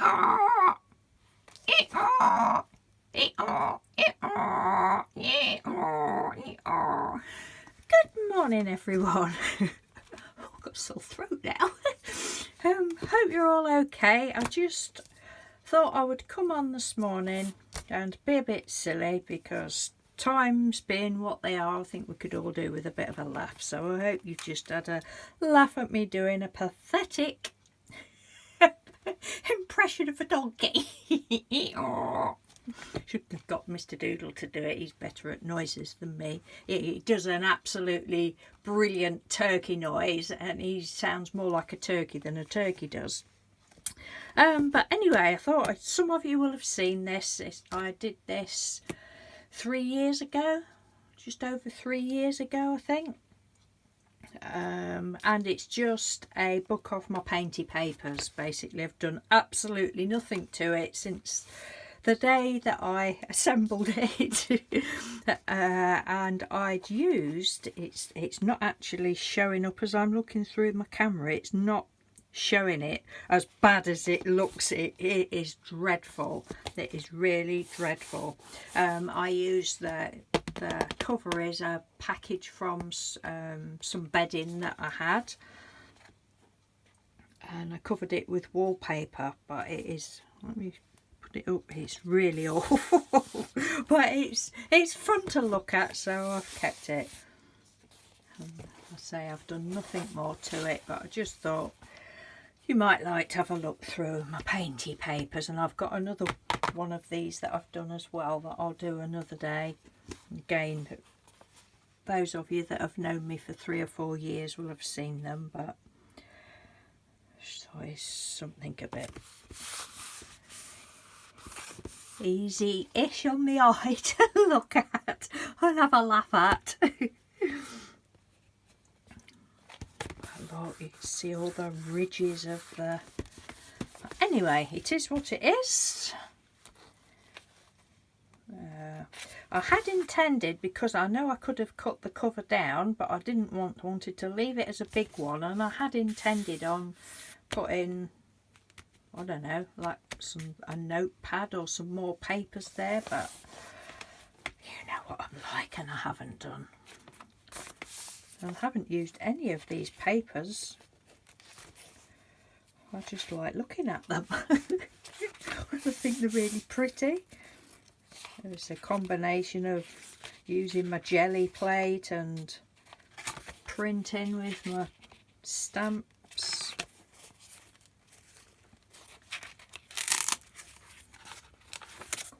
Good morning, everyone. I've got a sore throat now. Hope you're all okay. I just thought I would come on this morning and be a bit silly because times being what they are, I think we could all do with a bit of a laugh. So I hope you've just had a laugh at me doing a pathetic impression of a donkey. Should have got Mr. Doodle to do it. He's better at noises than me. He does an absolutely brilliant turkey noise, and he sounds more like a turkey than a turkey does. But anyway, I thought some of you will have seen this. I did this 3 years ago, just over 3 years ago, I think. And it's just a book of my Painty papers. Basically, I've done absolutely nothing to it since the day that I assembled it. And I'd used, it's not actually showing up as I'm looking through my camera. It's not showing it as bad as it looks. It is dreadful. It is really dreadful. I used the cover is a package from some bedding that I had, and I covered it with wallpaper, but it is, let me put it up, it's really awful. But it's fun to look at, so I've kept it. I say I've done nothing more to it, but I just thought you might like to have a look through my Painty papers, and I've got another one of these that I've done as well that I'll do another day. Again, those of you that have known me for 3 or 4 years will have seen them, but so it's something a bit easy-ish on the eye to look at and have a laugh at. Look, you can see all the ridges of the... Anyway, it is what it is. I had intended, because I know I could have cut the cover down, but I didn't wanted to leave it as a big one, and I had intended on putting, I don't know, like a notepad or some more papers there, but you know what I'm like, and I haven't done. I haven't used any of these papers. I just like looking at them. I think they're really pretty. It's a combination of using my jelly plate and printing with my stamps.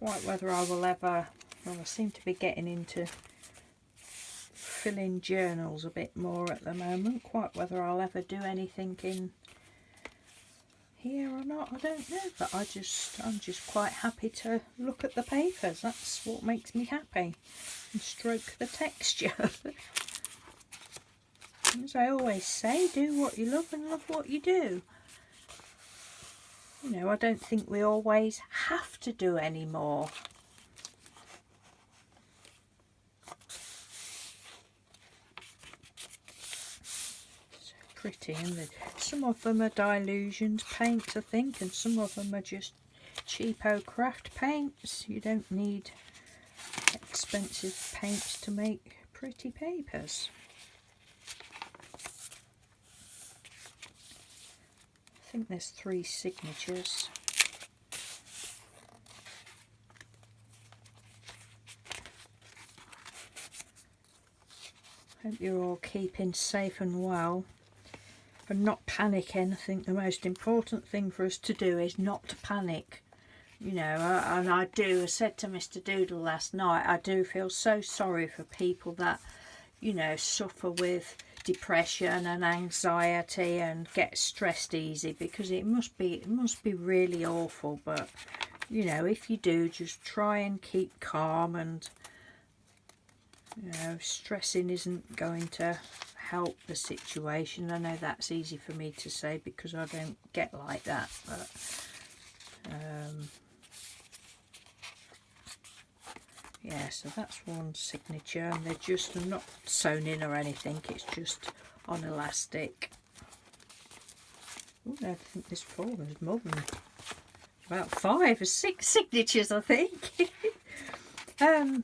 Quite whether I will ever, well, I seem to be getting into filling journals a bit more at the moment. Quite whether I'll ever do anything in here or not, I don't know, but I'm just quite happy to look at the papers. That's what makes me happy, and stroke the texture. As I always say, do what you love and love what you do. You know, I don't think we always have to do any more. Pretty, and some of them are Dilutions paints, I think, and some of them are just cheapo craft paints. You don't need expensive paints to make pretty papers. I think there's 3 signatures. Hope you're all keeping safe and well. And not panicking. I think the most important thing for us to do is not to panic, you know. And I said to Mr. Doodle last night, I do feel so sorry for people that, you know, suffer with depression and anxiety and get stressed easy, because it must be really awful. But you know, if you do, just try and keep calm, and you know, stressing isn't going to help the situation. I know that's easy for me to say because I don't get like that, but yeah, so that's one signature, and they're just not sewn in or anything, it's just on elastic. Oh, I think this folder's more than about 5 or 6 signatures, I think.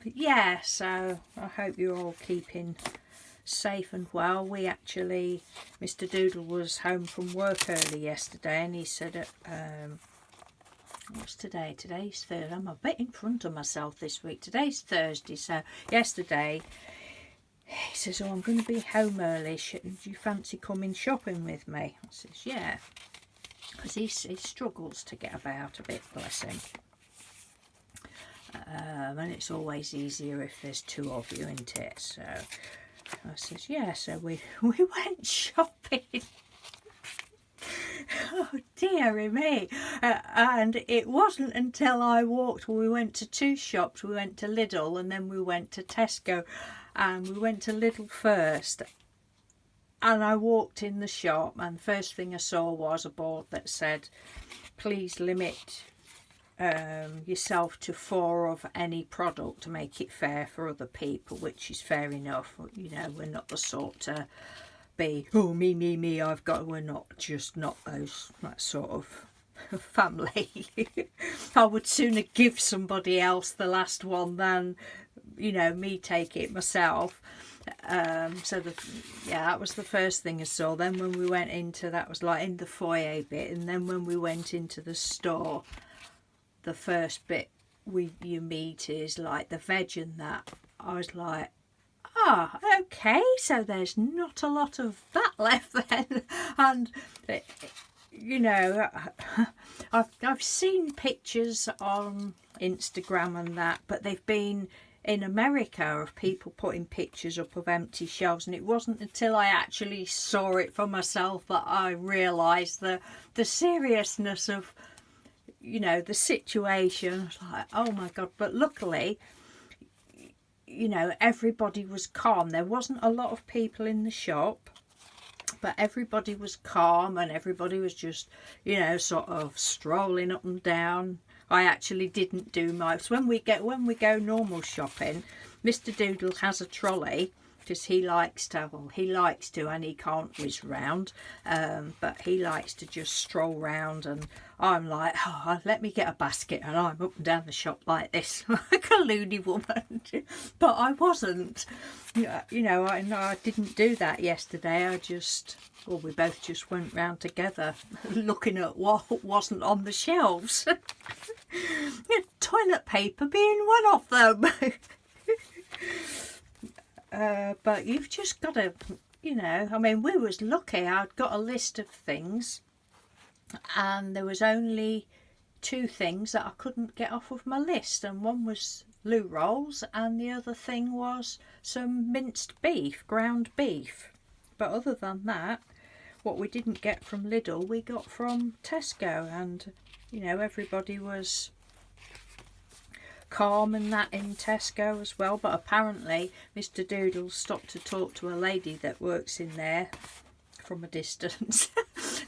Yeah, so I hope you're all keeping safe and well. We actually, Mr. Doodle was home from work early yesterday, and he said, what's today? Today's Thursday. I'm a bit in front of myself this week. Today's Thursday, so yesterday he says, oh, I'm going to be home early. Do you fancy coming shopping with me? I says, yeah, because he struggles to get about a bit, bless him. And it's always easier if there's 2 of you, isn't it? So I says, yeah, so we went shopping. Oh dearie me. And it wasn't until I walked, we went to 2 shops. We went to Lidl and then we went to Tesco, and we went to Lidl first, and I walked in the shop, and the first thing I saw was a board that said, please limit yourself to 4 of any product to make it fair for other people, which is fair enough. You know, we're not the sort to be, oh, me, I've got, we're not that sort of family. I would sooner give somebody else the last one than, you know, me take it myself. So that was the first thing I saw. Then when we went into, that was like in the foyer bit, and then when we went into the store, the first bit you meet is like the veg and that. I was like, ah, okay, so there's not a lot of that left then. And you know, I've seen pictures on Instagram and that, but they've been in America of people putting pictures up of empty shelves, and it wasn't until I actually saw it for myself that I realised the seriousness of, you know, the situation. I was like, oh my God. But luckily, you know, everybody was calm. There wasn't a lot of people in the shop, but everybody was calm, and everybody was just, you know, sort of strolling up and down. I actually didn't do my, so when we go normal shopping, Mr. Doodle has a trolley, because he likes to, and he can't whiz round, but he likes to just stroll round, and I'm like, oh, let me get a basket, and I'm up and down the shop like this, like a loony woman. But I wasn't, you know, I didn't do that yesterday. We both just went round together looking at what wasn't on the shelves. Toilet paper being one of them. But you've just got to, you know, I mean, we was lucky. I'd got a list of things, and there was only 2 things that I couldn't get off of my list, and one was loo rolls, and the other thing was some minced beef, ground beef. But other than that, what we didn't get from Lidl, we got from Tesco, and, you know, everybody was calm and that in Tesco as well. But apparently Mr. Doodle stopped to talk to a lady that works in there from a distance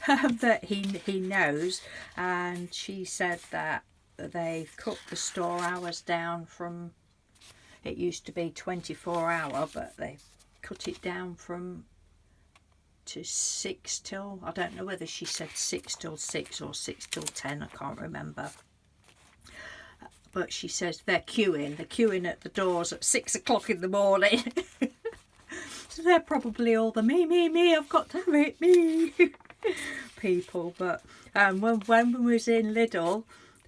that he knows, and she said that they've cut the store hours down from, it used to be 24-hour, but they've cut it down to 6 till, I don't know whether she said 6 till 6 or 6 till 10, I can't remember. But she says they're queuing at the doors at 6 o'clock in the morning. So they're probably all the me, I've got to have it, me people. But when we was in Lidl,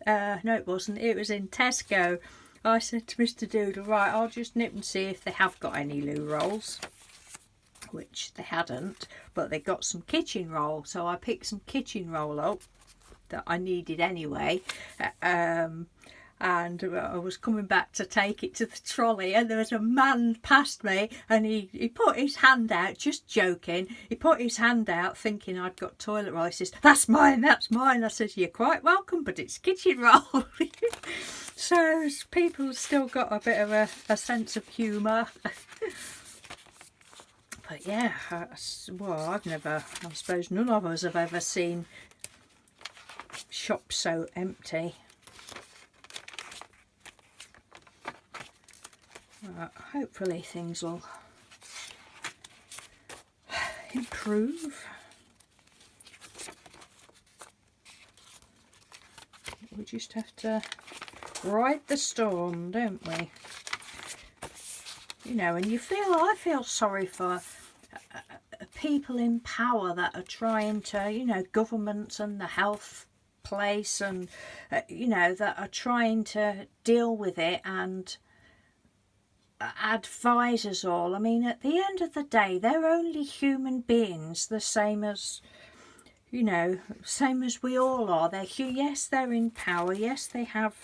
no it wasn't, it was in Tesco, I said to Mr. Doodle, right, I'll just nip and see if they have got any loo rolls, which they hadn't, but they got some kitchen roll. So I picked some kitchen roll up that I needed anyway, and I was coming back to take it to the trolley, and there was a man past me, and he put his hand out, just joking, he put his hand out thinking I'd got toilet roll. He says, that's mine. I says, you're quite welcome, but it's kitchen roll. So people still got a bit of a sense of humour. But yeah, well, I suppose none of us have ever seen shops so empty. Hopefully things will improve. we just have to ride the storm, don't we? You know, and I feel sorry for people in power that are trying to, you know, governments and the health place, and you know, that are trying to deal with it and advise us all. I mean, at the end of the day, they're only human beings, the same as, you know, same as we all are. Yes, they're in power. Yes, they have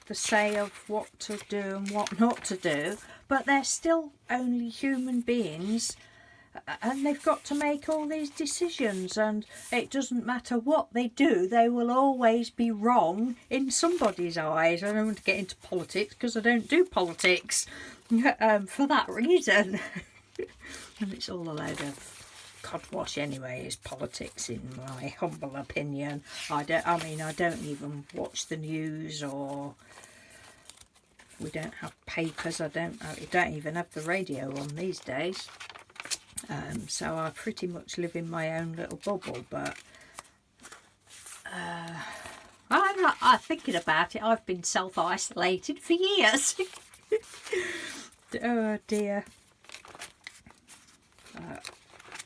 the say of what to do and what not to do, but they're still only human beings, and they've got to make all these decisions, and it doesn't matter what they do, they will always be wrong in somebody's eyes. I don't want to get into politics because I don't do politics for that reason. And it's all a load of codwash anyway, is politics, in my humble opinion. I don't even watch the news, or we don't have papers. I don't even have the radio on these days. So I pretty much live in my own little bubble. But I'm thinking about it. I've been self-isolated for years. Oh dear.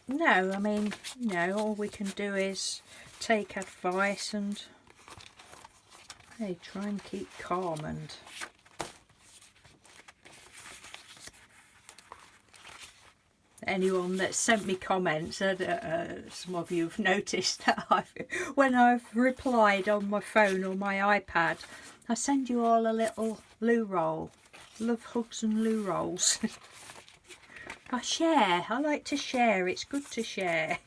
No, I mean, you know, all we can do is take advice and, hey, try and keep calm. And anyone that sent me comments, some of you have noticed that when I've replied on my phone or my iPad, I send you all a little loo roll. Love, hugs and loo rolls. I share. I like to share. It's good to share.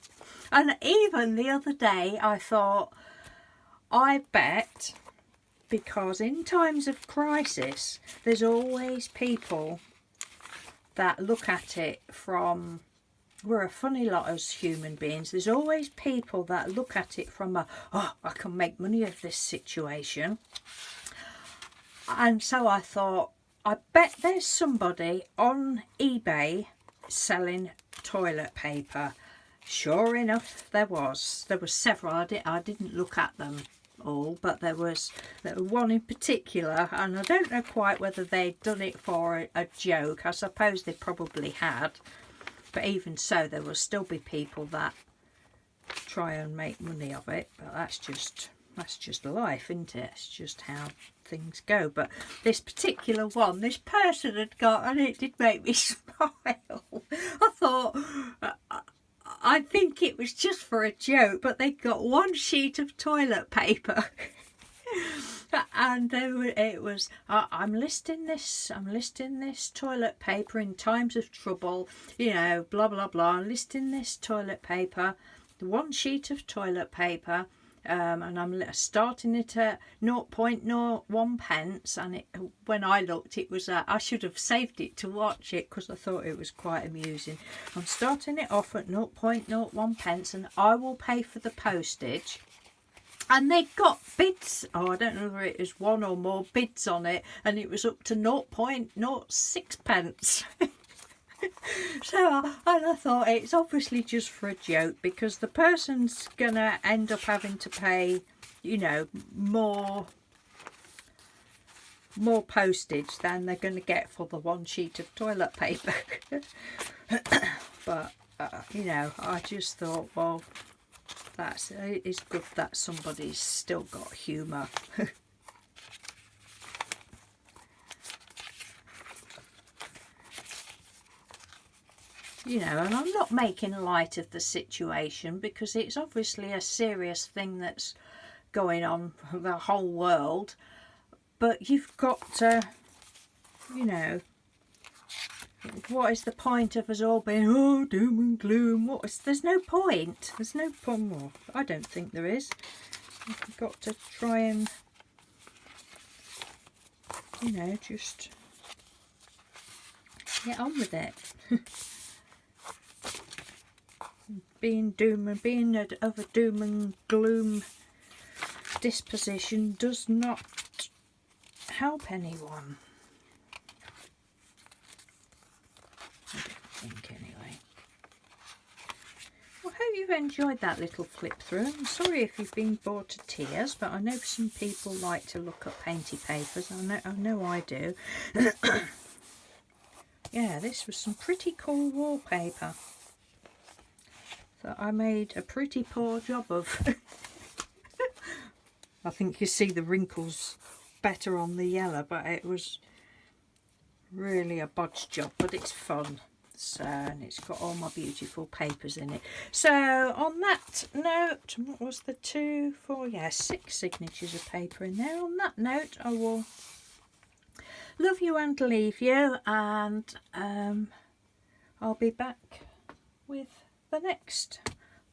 And even the other day I thought, I bet, because in times of crisis there's always people that look at it from, we're a funny lot as human beings, there's always people that look at it from I can make money of this situation. And so I thought, I bet there's somebody on eBay selling toilet paper. Sure enough, there was several. I didn't look at them all, but there was one in particular, and I don't know quite whether they'd done it for a joke. I suppose they probably had, but even so, there will still be people that try and make money of it. But that's just life, isn't it? It's just how things go. But this particular one, this person had got, and it did make me smile. I thought, I think it was just for a joke, but they got one sheet of toilet paper. And it was, I'm listing this toilet paper in times of trouble, you know, blah blah blah. I'm listing this toilet paper, one sheet of toilet paper, and I'm starting it at 0.01 pence. And when I looked, it was I should have saved it to watch it because I thought it was quite amusing. I'm starting it off at 0.01 pence, and I will pay for the postage. And they got bids, I don't know whether it was one or more bids on it, and it was up to 0.06 pence. So, and I thought, it's obviously just for a joke, because the person's gonna end up having to pay, you know, more postage than they're gonna get for the one sheet of toilet paper. But you know, I just thought, well, it's good that somebody's still got humour. You know, and I'm not making light of the situation, because it's obviously a serious thing that's going on for the whole world. But you've got to, you know, what is the point of us all being, oh, doom and gloom? There's no point. There's no point. Well, I don't think there is. You've got to try and, you know, just get on with it. Being of a doom and gloom disposition does not help anyone. I don't think, anyway. Well, I hope you've enjoyed that little flip through. I'm sorry if you've been bored to tears, but I know some people like to look at painty papers. I know I do. Yeah, this was some pretty cool wallpaper that I made a pretty poor job of. I think you see the wrinkles better on the yellow, but it was really a bodge job, but it's fun. So, and it's got all my beautiful papers in it. So on that note, what was the 2, 4, yeah, 6 signatures of paper in there. On that note, I will love you and leave you, and I'll be back with the next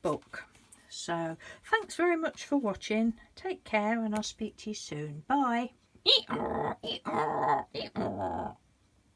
book. So thanks very much for watching. Take care, and I'll speak to you soon. Bye.